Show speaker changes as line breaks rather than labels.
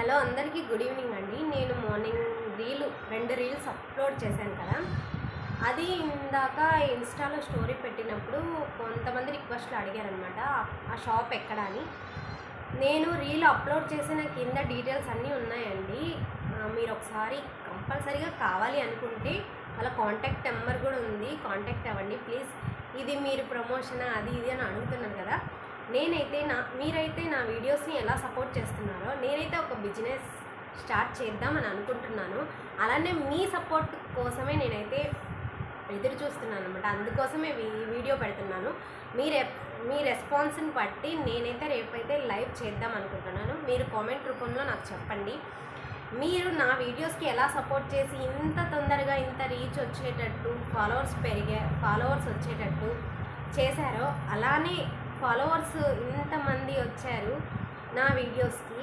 Hello అందరికీ good evening అండి. నేను మార్నింగ్ రెండు రీల్స్ అప్లోడ్ చేశాను కదా, అది ఇందాక ఇన్స్టాలో స్టోరీ పెట్టినప్పుడు కొంతమంది రిక్వెస్ట్లు అడిగారనమాట, ఆ షాప్ ఎక్కడ అని. నేను రీల్ అప్లోడ్ చేసిన కింద డీటెయిల్స్ అన్నీ ఉన్నాయండి. మీరు ఒకసారి కంపల్సరీగా కావాలి అనుకుంటే వాళ్ళ కాంటాక్ట్ నెంబర్ కూడా ఉంది, కాంటాక్ట్ అవ్వండి ప్లీజ్. ఇది మీరు ప్రమోషన్ అది ఇది అని అడుగుతున్నారు కదా, మీరైతే నా వీడియోస్ని ఎలా సపోర్ట్ చేస్తున్నారో నేనైతే ఒక బిజినెస్ స్టార్ట్ చేద్దామని అనుకుంటున్నాను. అలానే మీ సపోర్ట్ కోసమే నేనైతే ఎదురు చూస్తున్నాను అనమాట. అందుకోసమే ఈ వీడియో పెడుతున్నాను. మీ రెస్పాన్స్ని బట్టి నేనైతే రేపైతే లైవ్ చేద్దాం అనుకుంటున్నాను. మీరు కామెంట్ రూపంలో నాకు చెప్పండి. మీరు నా వీడియోస్కి ఎలా సపోర్ట్ చేసి ఇంత తొందరగా ఇంత రీచ్ వచ్చేటట్టు ఫాలోవర్స్ వచ్చేటట్టు చేశారో, అలానే ఫాలోవర్స్ ఇంతమంది వచ్చారు నా వీడియోస్కి.